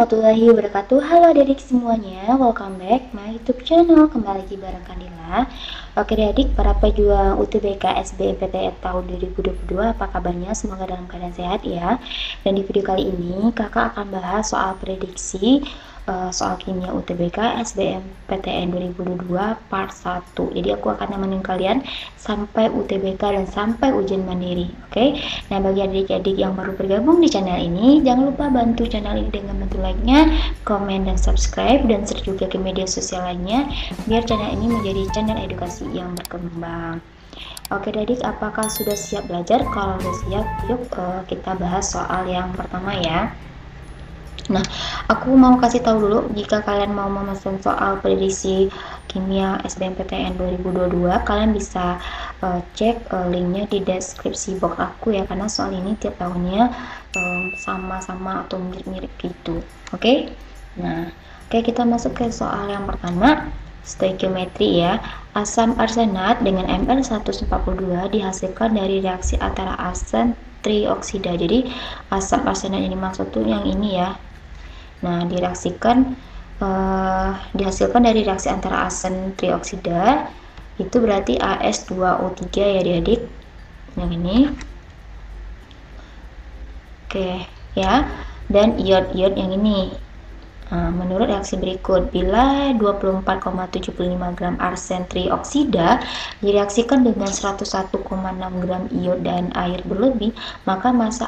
warahmatullahi wabarakatuh. Halo adik-adik semuanya, welcome back my YouTube channel. Kembali lagi bareng Kandila. Oke adik, para pejuang UTBK SBMPTN tahun 2022, apa kabarnya? Semoga dalam keadaan sehat ya. Dan di video kali ini kakak akan bahas soal prediksi soal kimia UTBK SBMPTN 2022 part 1. Jadi aku akan nemenin kalian sampai UTBK dan sampai ujian mandiri. Oke. Nah, bagi adik-adik yang baru bergabung di channel ini, jangan lupa bantu channel ini dengan bantu like-nya, komen dan subscribe, dan share juga ke media sosial lainnya biar channel ini menjadi channel edukasi yang berkembang. Oke adik, apakah sudah siap belajar? Kalau sudah siap, yuk kita bahas soal yang pertama ya. Nah, aku mau kasih tahu dulu, jika kalian mau memesan soal prediksi kimia SBMPTN 2022, kalian bisa cek linknya di deskripsi box aku ya, karena soal ini tiap tahunnya sama-sama atau mirip-mirip gitu. Oke? Nah, kita masuk ke soal yang pertama. Stoikiometri ya. Asam arsenat dengan Mr 142 dihasilkan dari reaksi antara arsen trioksida. Jadi asam arsenat ini maksud tuh yang ini ya. Nah, dihasilkan dari reaksi antara arsen trioksida, itu berarti AS2O3 ya adik-adik, yang ini. Oke ya, dan iod yang ini. Menurut reaksi berikut, bila 24,75 gram arsen trioksida direaksikan dengan 101,6 gram iod dan air berlebih, maka massa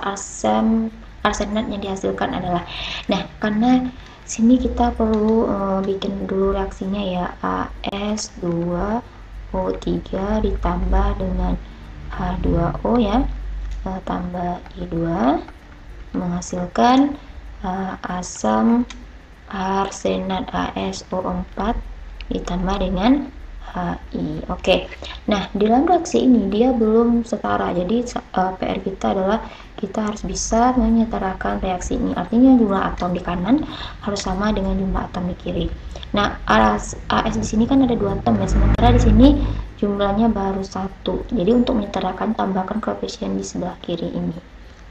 arsenat yang dihasilkan adalah, nah karena sini kita perlu bikin dulu reaksinya ya, AS2O3 ditambah dengan H2O ya, tambah I2 menghasilkan asam arsenat ASO4 ditambah dengan HI. Oke. Nah, di dalam reaksi ini dia belum setara. Jadi PR kita adalah kita harus bisa menyetarakan reaksi ini. Artinya jumlah atom di kanan harus sama dengan jumlah atom di kiri. Nah, AS di sini kan ada 2 atom ya, sementara di sini jumlahnya baru 1. Jadi untuk menyetarakan, tambahkan koefisien di sebelah kiri ini.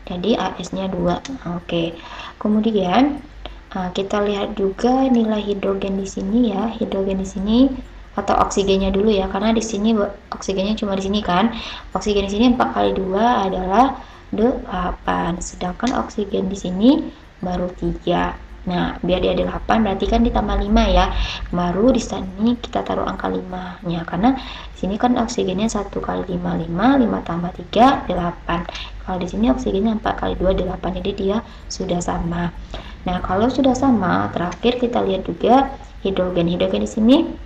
Jadi AS-nya 2. Oke. Kemudian kita lihat juga nilai hidrogen di sini ya. Hidrogen di sini atau oksigennya dulu ya, karena di sini oksigennya cuma di sini kan. Oksigen di sini 4 kali 2 adalah 8, sedangkan oksigen di sini baru 3. Nah, biar dia ada 8 berarti kan ditambah 5 ya. Baru di sini kita taruh angka 5-nya, karena di sini kan oksigennya 1 kali 5 5 tambah 3 8. Kalau di sini oksigennya 4 kali 2 8, jadi dia sudah sama. Nah, kalau sudah sama, terakhir kita lihat juga hidrogen. Hidrogen di sini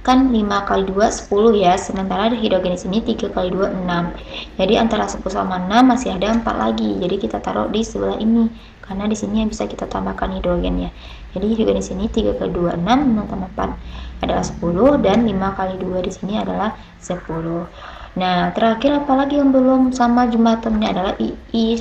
kan 5 kali 2 10 ya, sementara hidrogen di sini 3 kali 2 6. Jadi antara 10 sama 6 masih ada 4 lagi. Jadi kita taruh di sebelah ini, karena di sini yang bisa kita tambahkan hidrogennya. Jadi hidrogen di sini 3 kali 2 6 tambah 4 adalah 10, dan 5 kali 2 di sini adalah 10. Nah, terakhir apalagi yang belum sama jumlah atomnya adalah I di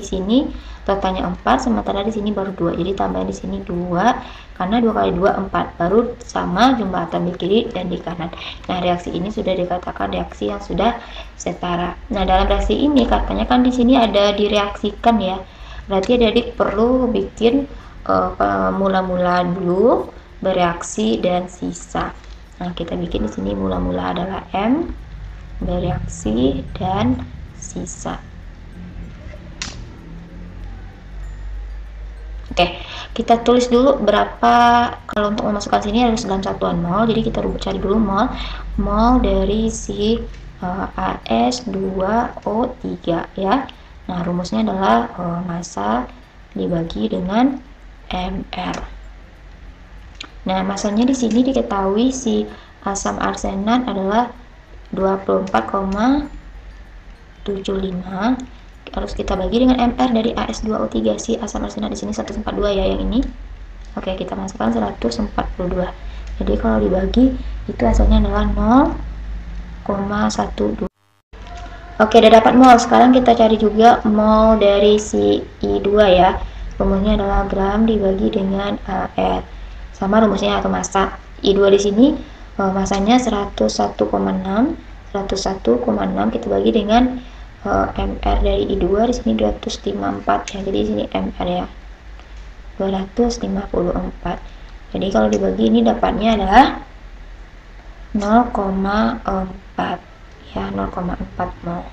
sini totalnya 4, sementara di sini baru 2. Jadi tambah di sini 2, karena 2 kali 2 4, baru sama jumlah atom di kiri dan di kanan. Nah, reaksi ini sudah dikatakan reaksi yang sudah setara. Nah, dalam reaksi ini katanya kan di sini ada direaksikan ya. Berarti adik perlu bikin mula-mula dulu, bereaksi dan sisa. Nah, kita bikin di sini mula-mula adalah M, bereaksi dan sisa. Oke, kita tulis dulu berapa. Kalau untuk memasukkan sini harus dalam satuan mol, jadi kita cari dulu mol dari si AS2O3 ya. Nah, rumusnya adalah massa dibagi dengan Mr. Nah, massanya di sini diketahui si asam arsenat adalah 24,75, harus kita bagi dengan Mr dari AS2O3. si asam arsenat di sini 142 ya, yang ini. Oke, kita masukkan 142. Jadi kalau dibagi itu hasilnya adalah 0,12. Oke, udah dapat mol. Sekarang kita cari juga mol dari si I2 ya. Rumusnya adalah gram dibagi dengan AR. Sama rumusnya atau massa. I2 di sini masanya 101,6 kita bagi dengan Mr dari I2 di sini 254 ya. Jadi di sini Mr ya. 254. Jadi kalau dibagi ini dapatnya adalah 0,4 ya, 0,4 mol.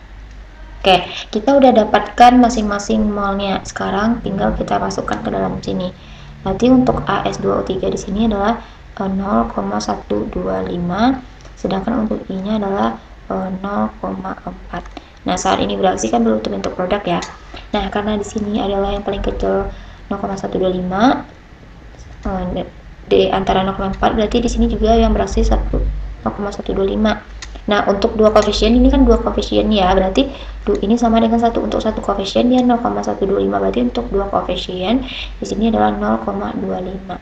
Oke, kita udah dapatkan masing-masing molnya. Sekarang tinggal kita masukkan ke dalam sini. Berarti untuk AS2O3 di sini adalah 0,125, sedangkan untuk I-nya adalah 0,4. Nah, saat ini bereaksi kan belum terbentuk produk ya. Nah, karena di sini adalah yang paling kecil 0,125 di antara 0,4, berarti di sini juga yang bereaksi 0,125. Nah, untuk dua koefisien ini kan dua koefisien ya, berarti ini sama dengan 1. Untuk satu koefisien dia 0,125, berarti untuk dua koefisien di sini adalah 0,25.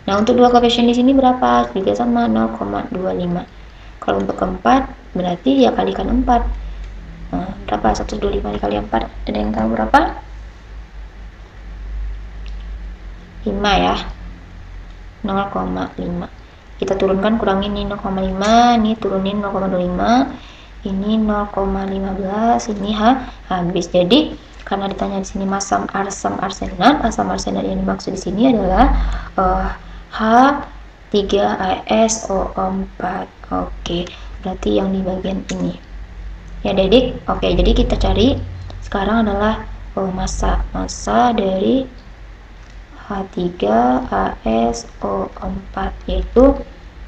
Nah, untuk dua koefisien di sini berapa? Juga sama 0,25. Kalau untuk keempat berarti ya kalikan 4. Nah, berapa? 125 dikali 4. Ada yang tahu berapa? 5 ya. 0,5. Kita turunkan, kurangin ini 0,5, ini turunin 0,25, ini 0,15, ini habis. Jadi karena ditanya di sini asam arsenat yang dimaksud di sini adalah H3ASO4. Oke, berarti yang di bagian ini ya Dedik. Oke, jadi kita cari sekarang adalah massa dari H3ASO4 yaitu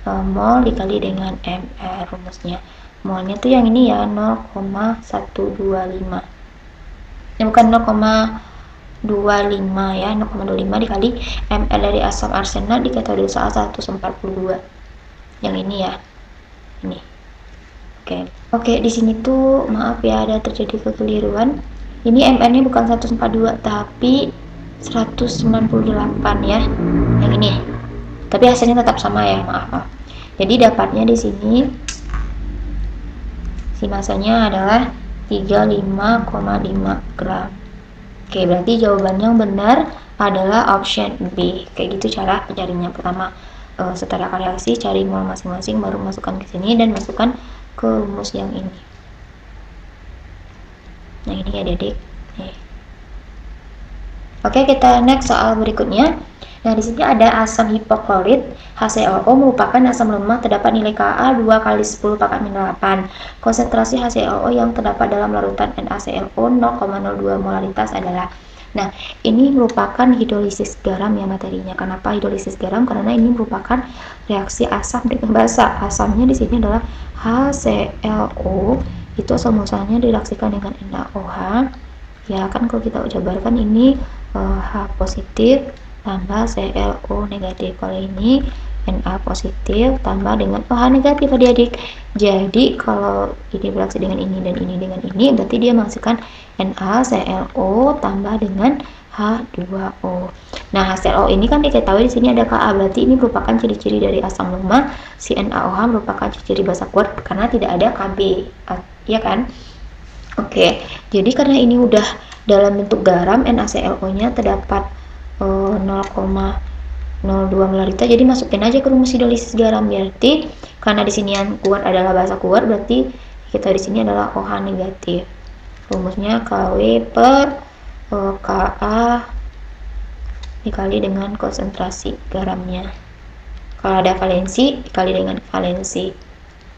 mol dikali dengan mR. Rumusnya molnya tuh yang ini ya, 0,125 ya, bukan 0,25 ya, 0,25 dikali mR dari asam arsenat dikali dosa 142 yang ini ya, ini. Oke, di sini tuh maaf ya, ada terjadi kekeliruan. Ini mR nya bukan 142 tapi 198 ya, yang ini. Tapi hasilnya tetap sama ya, maaf. Jadi dapatnya di sini si masanya adalah 35,5 gram. Oke, berarti jawaban yang benar adalah option B. Kayak gitu cara pencarinya. Pertama, setelah reaksi cari mol masing-masing, baru masukkan ke sini dan masukkan ke rumus yang ini. Nah, ini ya Dedek. Oke, kita next soal berikutnya. Nah, di sini ada asam hipoklorit HClO merupakan asam lemah, terdapat nilai Ka 2 kali 10 pangkat minus 8. Konsentrasi HClO yang terdapat dalam larutan NaClO 0,02 molaritas adalah. Nah, ini merupakan hidrolisis garam ya materinya. Kenapa hidrolisis garam? Karena ini merupakan reaksi asam dengan basa. Asamnya di sini adalah HClO, itu asam usahanya direaksikan dengan NaOH. Ya kan, kalau kita jabarkan ini H positif tambah ClO negatif. Kalau ini Na positif tambah dengan OH negatif adik-adik. Jadi kalau ini bereaksi dengan ini dan ini dengan ini, berarti dia menghasilkan NaClO tambah dengan H2O. Nah, HClO ini kan diketahui di sini ada Ka, berarti ini merupakan ciri-ciri dari asam lemah. Si NaOH merupakan ciri-ciri basa kuat karena tidak ada Kb, ya kan? Oke, jadi karena ini udah dalam bentuk garam, NaClO-nya terdapat 0,02 molaritas, jadi masukin aja ke rumus hidrolisis garam. Berarti karena di sini yang kuat adalah basa kuat, berarti kita di sini adalah OH negatif. Rumusnya Kw per Ka dikali dengan konsentrasi garamnya. Kalau ada valensi dikali dengan valensi.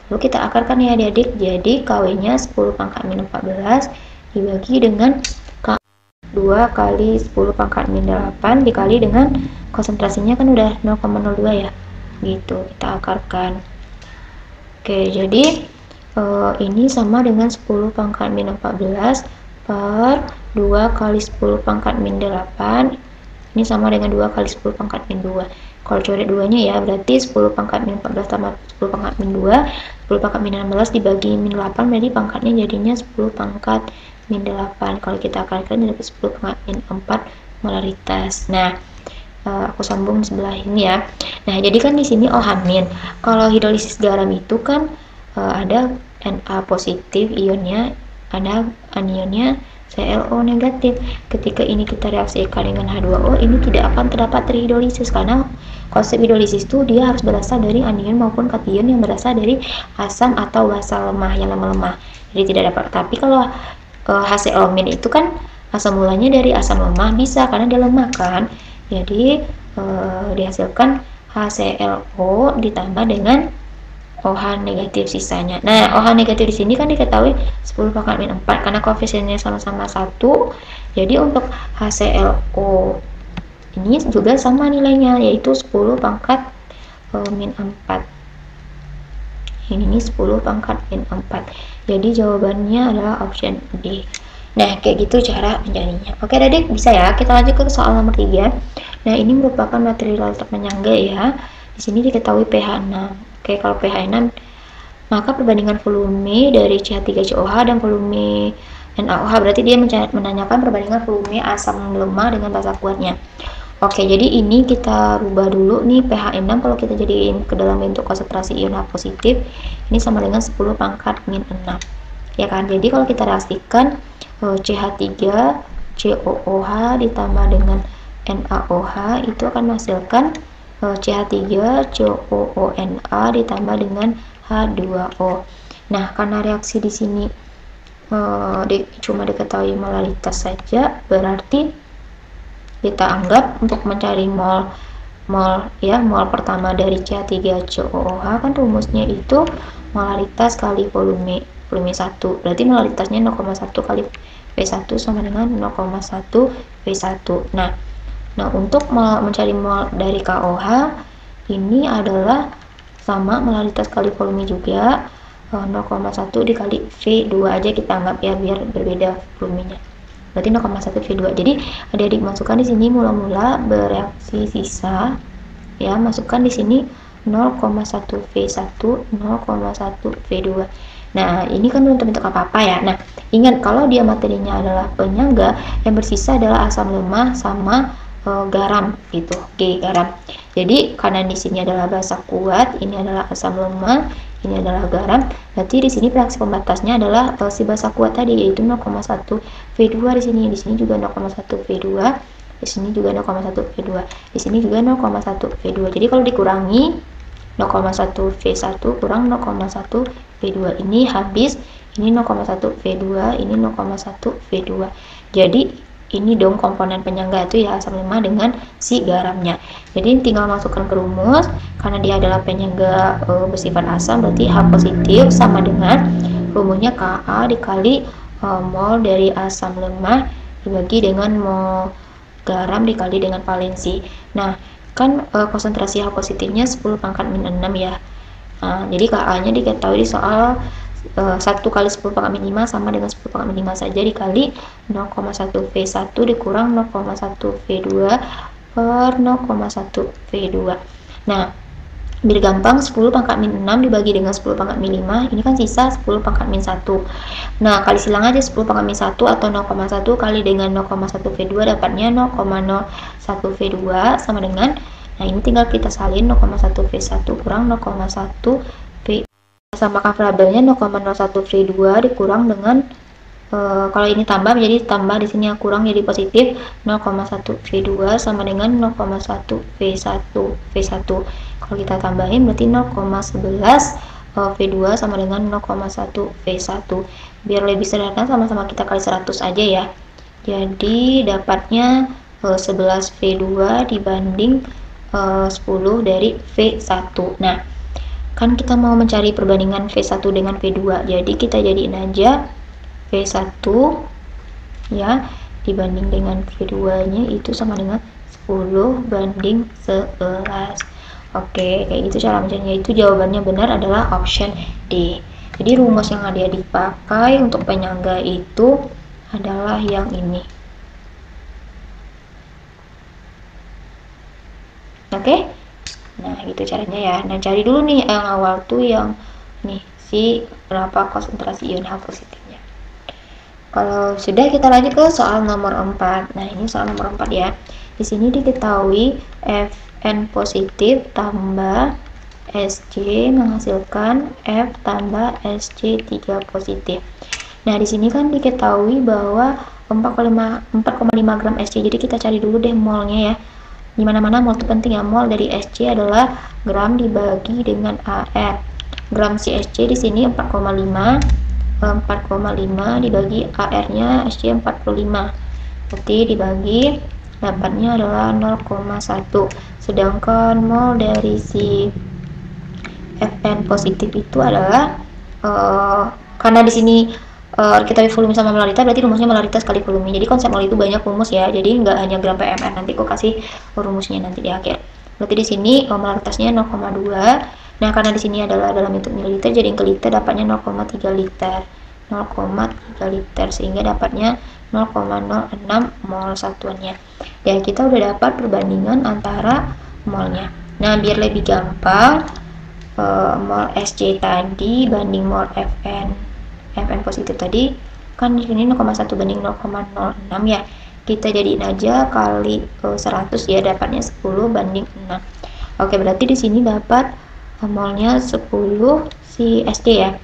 Lalu kita akarkan ya adik-adik. Jadi Kw-nya 10 pangkat minus 14 dibagi dengan K 2 kali 10 pangkat minus 8 dikali dengan konsentrasinya kan udah 0,02 ya. Gitu, kita akarkan. Oke, jadi ini sama dengan 10 pangkat minus 14 per 2 kali 10 pangkat min 8. Ini sama dengan 2 kali 10 pangkat min 2. Kalau coret 2 nya ya, berarti 10 pangkat min 14 tambah 10 pangkat min 2. 10 pangkat min 16 dibagi min 8, berarti pangkatnya jadinya 10 pangkat min 8. Kalau kita akarkan dapat 10 pangkat min 4 molaritas. Nah, aku sambung sebelah ini ya. Nah, jadi kan di sini OH min. Kalau hidrolisis garam itu kan ada Na positif ionnya, ada anionnya ClO negatif. Ketika ini kita reaksikan dengan H2O, ini tidak akan terdapat terhidrolisis karena konsep hidrolisis itu dia harus berasal dari anion maupun kation yang berasal dari asam atau basa lemah yang lemah-lemah. Jadi tidak dapat. Tapi kalau HClO min itu kan asam mulanya dari asam lemah, bisa karena dia lemah kan. Jadi dihasilkan HClO ditambah dengan OH negatif sisanya. Nah, OH negatif di sini kan diketahui 10 pangkat min 4 karena koefisiennya sama-sama 1. Jadi untuk HClO ini juga sama nilainya, yaitu 10 pangkat min 4. Ini 10 pangkat min 4. Jadi jawabannya adalah option D. Nah, kayak gitu cara mencarinya. Oke, adik bisa ya. Kita lanjut ke soal nomor 3. Nah, ini merupakan material terpenyangga ya. Di sini diketahui pH 6. Oke, kalau pH 6, maka perbandingan volume dari CH3COH dan volume NaOH, berarti dia menanyakan perbandingan volume asam lemah dengan basa kuatnya. Oke, jadi ini kita rubah dulu nih pH 6 kalau kita jadiin ke dalam bentuk konsentrasi ion H positif, ini sama dengan 10 pangkat min 6. Ya kan? Jadi kalau kita reaksikan CH3COOH ditambah dengan NaOH itu akan menghasilkan CH3COONa ditambah dengan H2O. Nah, karena reaksi di sini cuma diketahui molaritas saja, berarti kita anggap untuk mencari mol pertama dari CH3COOH kan rumusnya itu molaritas kali volume 1. Berarti molaritasnya 0,1 kali V1 sama dengan 0,1 V1. Nah, untuk mencari mol dari KOH ini adalah sama molaritas kali volume juga, 0,1 dikali V2 aja kita anggap ya biar berbeda volumenya. Berarti 0,1 V2. Jadi adik-adik masukkan di sini mula-mula bereaksi sisa ya, masukkan di sini 0,1 V1, 0,1 V2. Nah, ini kan belum terbentuk apa-apa ya. Nah, ingat kalau dia materinya adalah penyangga, yang bersisa adalah asam lemah sama garam gitu. Oke, garam. Jadi karena di sini adalah basa kuat, ini adalah asam lemah, ini adalah garam. Berarti di sini reaksi pembatasnya adalah si basa kuat tadi, yaitu 0,1 V2 di sini. Di sini juga 0,1 V2. Di sini juga 0,1 V2. Di sini juga 0,1 V2. Jadi kalau dikurangi 0,1 V1 kurang 0,1 V2, ini habis. Ini 0,1 V2, ini 0,1 V2. Jadi ini dong komponen penyangga itu ya, asam lemah dengan si garamnya. Jadi tinggal masukkan ke rumus, karena dia adalah penyangga bersifat asam, berarti H positif sama dengan rumusnya Ka dikali mol dari asam lemah dibagi dengan mol garam dikali dengan valensi. Nah, kan konsentrasi H positifnya 10 pangkat min 6 ya. Nah, jadi Ka nya diketahui di soal 1 kali 10 pangkat min 5 sama dengan 10 pangkat min 5 saja dikali 0,1 V1 dikurang 0,1 V2 per 0,1 V2. Nah, biar gampang, 10 pangkat min 6 dibagi dengan 10 pangkat min 5, ini kan sisa 10 pangkat min 1. Nah, kali silang aja 10 pangkat min 1 atau 0,1 kali dengan 0,1 V2 dapatnya 0,01 V2 sama dengan, nah ini tinggal kita salin 0,1 V1 kurang 0,1 V2. Samakan variabelnya 0,01 V2 dikurang dengan kalau ini tambah menjadi tambah, di sini yang kurang jadi positif, 0,1 V2 sama dengan 0,1 V1. Kalau kita tambahin berarti 0,11 V2 sama dengan 0,1 V1. Biar lebih sederhana sama-sama kita kali 100 aja ya. Jadi dapatnya 11 V2 dibanding 10 dari V1. Nah, kan kita mau mencari perbandingan V1 dengan V2, jadi kita jadiin aja V1 ya dibanding dengan V2 nya itu sama dengan 10 banding 11. Oke, kayak gitu cara mencarinya. Itu jawabannya benar adalah option D. Jadi rumus yang ada dipakai untuk penyangga itu adalah yang ini. Oke, nah gitu caranya ya. Nah, cari dulu nih yang awal tuh yang nih si berapa konsentrasi ion H positifnya. Kalau sudah, kita lanjut ke soal nomor 4. Nah, ini soal nomor 4 ya. Di sini diketahui Fn positif tambah Sc menghasilkan F tambah Sc3 positif. Nah, di sini kan diketahui bahwa 4,5 gram Sc. Jadi kita cari dulu deh molnya ya. Dimana-mana mol itu penting ya. Mol dari Sc adalah gram dibagi dengan AR. Gram Sc di sini 4,5 dibagi AR nya Sc 45, berarti dibagi dapatnya adalah 0,1. Sedangkan mol dari si Fn positif itu adalah karena di sini kita volume sama molaritas, berarti rumusnya molaritas kali volume. Jadi konsep mol itu banyak rumus ya, jadi nggak hanya gram per ml. Nanti aku kasih rumusnya nanti di akhir. Berarti di sini molaritasnya 0,2. Nah, karena di sini adalah dalam bentuk mililiter, jadi ke liter dapatnya 0,3 liter. 0,3 liter, sehingga dapatnya 0,06 mol satuannya. Dan kita udah dapat perbandingan antara molnya. Nah, biar lebih gampang, mol SC tadi banding mol Fn positif tadi kan di sini 0,1 banding 0,06 ya. Kita jadiin aja kali 100 ya, dapatnya 10 banding 6. Oke, berarti di sini dapat molnya 10 si SC ya.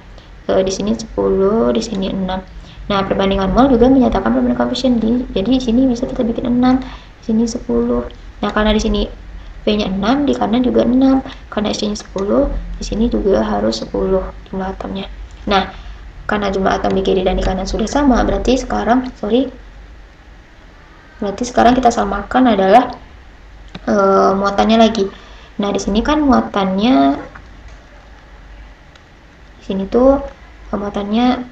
Di sini 10, di sini 6. Nah, perbandingan mol juga menyatakan perbandingan koefisien. Jadi di sini bisa kita bikin 6, di sini 10. Nah, karena di sini V-nya 6, di kanan juga 6. Karena SC-nya 10, di sini juga harus 10 jumlah atomnya. Nah, karena jumlah atom di kiri dan di kanan sudah sama, berarti sekarang kita samakan adalah muatannya lagi. Nah, di sini kan muatannya, di sini tuh muatannya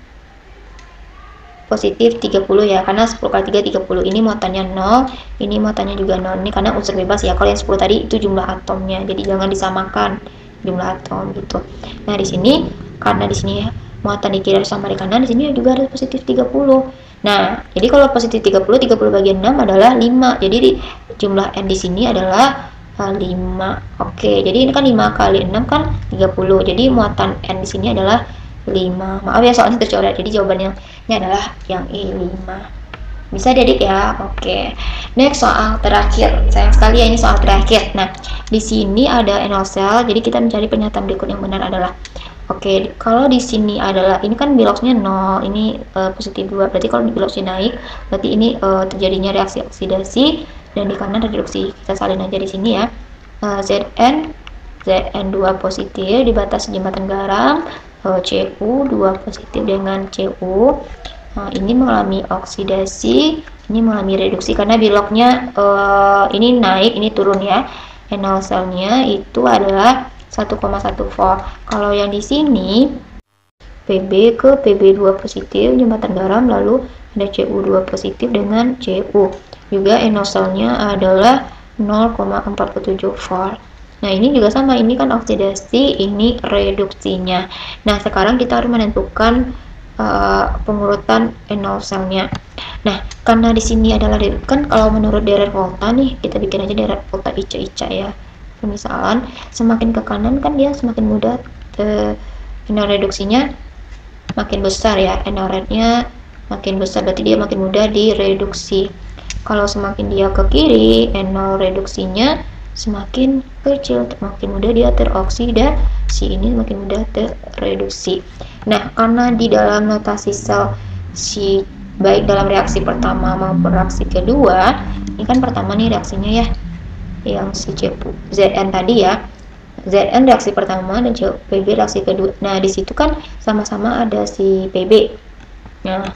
positif 30 ya, karena 10 kali 3 30. Ini muatannya 0, ini muatannya juga 0. Ini karena unsur bebas ya. Kalau yang 10 tadi itu jumlah atomnya, jadi jangan disamakan jumlah atom gitu. Nah, di sini karena di sini muatan di kiri sama di kanan, di sini juga ada positif 30. Nah, jadi kalau positif 30, 30 bagian 6 adalah 5. Jadi jumlah N di sini adalah 5. Oke, jadi ini kan 5 kali 6 kan 30. Jadi muatan N di sini adalah 5. Maaf ya soalnya tercoret. Jadi jawabannya ini adalah yang I5. Bisa adik ya. Oke. Next, soal terakhir. Sayang sekali ya ini soal terakhir. Nah, di sini ada NO cell. Jadi kita mencari pernyataan berikut yang benar adalah. Oke, kalau di sini adalah ini kan biloxnya 0, ini positif 2. Berarti kalau biloxnya naik, berarti ini terjadinya reaksi oksidasi, dan di kanan reduksi. Kita salin aja di sini ya. Zn2 positif di batas jembatan garam, Cu 2 positif dengan Cu. Ini mengalami oksidasi, ini mengalami reduksi karena biloknya ini naik, ini turun ya. NO cell-nya itu adalah 1,1 volt. Kalau yang di sini Pb ke Pb2 positif jembatan garam, lalu ada Cu2 positif dengan Cu. Juga NO cell-nya adalah 0,47 volt. Nah, ini juga sama, ini kan oksidasi, ini reduksinya. Nah, sekarang kita harus menentukan pengurutan NO cell-nya. Nah, karena di sini adalah kan kalau menurut deret volta nih, kita bikin aja deret volta ica ya. Misalkan semakin ke kanan kan dia semakin mudah NO reduksinya makin besar ya, NO rate-nya makin besar, berarti dia makin mudah direduksi. Kalau semakin dia ke kiri, NO reduksinya semakin kecil, makin mudah dia teroksidasi, ini makin mudah terreduksi. Nah, karena di dalam notasi sel si baik dalam reaksi pertama maupun reaksi kedua, ini kan pertama nih reaksinya ya, yang si Zn tadi ya, Zn reaksi pertama dan Pb reaksi kedua. Nah, di situ kan sama-sama ada si Pb. Nah,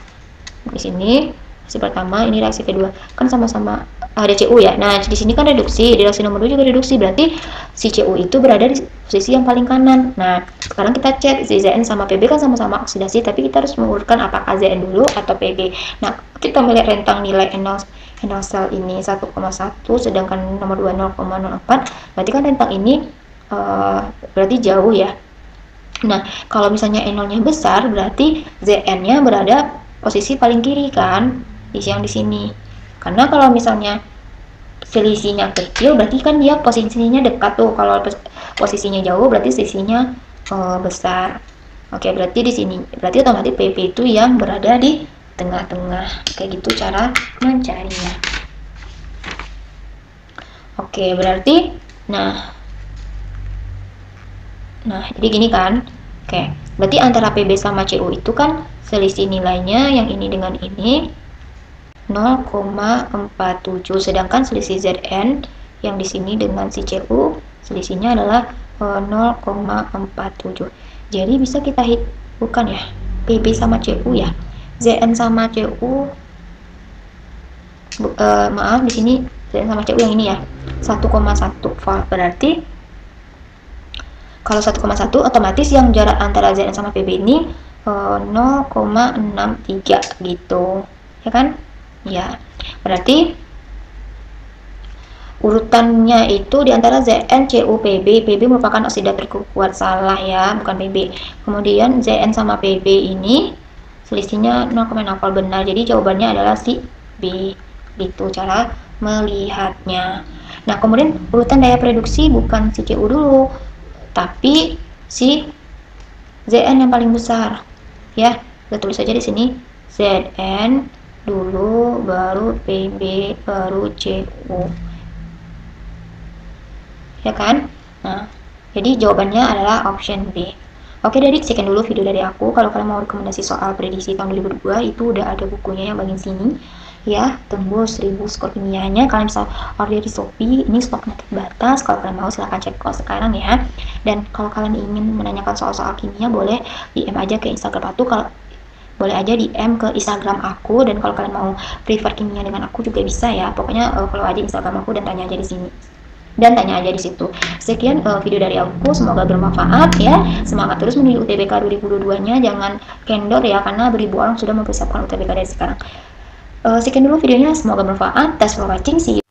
di sini reaksi pertama, ini reaksi kedua, kan sama-sama ada Cu ya. Nah, di sini kan reduksi, di reaksi nomor 2 juga reduksi, berarti si Cu itu berada di posisi yang paling kanan. Nah, sekarang kita cek si Zn sama Pb kan sama-sama oksidasi, tapi kita harus mengurutkan apakah Zn dulu atau Pb. Nah, kita melihat rentang nilai NO cell ini 1,1, sedangkan nomor 2 0,04, berarti kan rentang ini berarti jauh ya. Nah, kalau misalnya NO-nya besar, berarti Zn-nya berada posisi paling kiri kan, yang di sini. Karena kalau misalnya selisihnya kecil, berarti kan dia posisinya dekat tuh. Kalau posisinya jauh, berarti selisihnya besar. Oke, berarti di sini, berarti otomatis PP itu yang berada di tengah-tengah. Kayak gitu cara mencarinya. Oke, berarti nah jadi gini kan. Oke, berarti antara PB sama Cu itu kan selisih nilainya yang ini dengan ini 0,47, sedangkan selisih Zn yang di sini dengan si Cu selisihnya adalah 0,47. Jadi bisa kita bukan ya, PB sama Cu ya. Zn sama Cu maaf, di sini Zn sama Cu yang ini ya, 1,1 volt. Berarti kalau 1,1 otomatis yang jarak antara Zn sama Pb ini 0,63 gitu, ya kan? Ya, berarti urutannya itu di antara Zn, Cu, Pb. Pb merupakan oksidator kuat, salah ya, bukan Pb. Kemudian Zn sama Pb ini selisihnya 0,0 volt, benar. Jadi jawabannya adalah si B. Gitu cara melihatnya. Nah, kemudian urutan daya reduksi bukan si Cu dulu, tapi si Zn yang paling besar. Ya, kita tulis saja di sini Zn dulu, baru Pb, baru Cu. Ya kan? Nah, jadi jawabannya adalah option B. Oke, dari sekian dulu video dari aku. Kalau kalian mau rekomendasi soal prediksi tahun 2002, itu udah ada bukunya yang bagian sini. Ya, tunggu 1000 skor kimianya. Kalian bisa order di Shopee. Ini stoknya terbatas. Kalau kalian mau silahkan cek kok sekarang ya. Dan kalau kalian ingin menanyakan soal-soal kimia, boleh DM aja ke Instagram aku. Kalau boleh aja DM ke Instagram aku. Dan kalau kalian mau prefer kimia dengan aku juga bisa ya. Pokoknya follow aja Instagram aku dan tanya aja di sini. Tanya aja di situ. Sekian video dari aku, semoga bermanfaat ya. Semangat terus menuju UTBK 2022-nya, jangan kendor ya, karena beribu orang sudah mempersiapkan UTBK dari sekarang. Sekian dulu videonya, semoga bermanfaat. Thanks for watching, see you.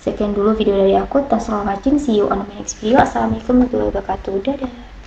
Sekian dulu video dari aku, thanks for watching, see you on the next video. Assalamualaikum warahmatullahi wabarakatuh. Dadah.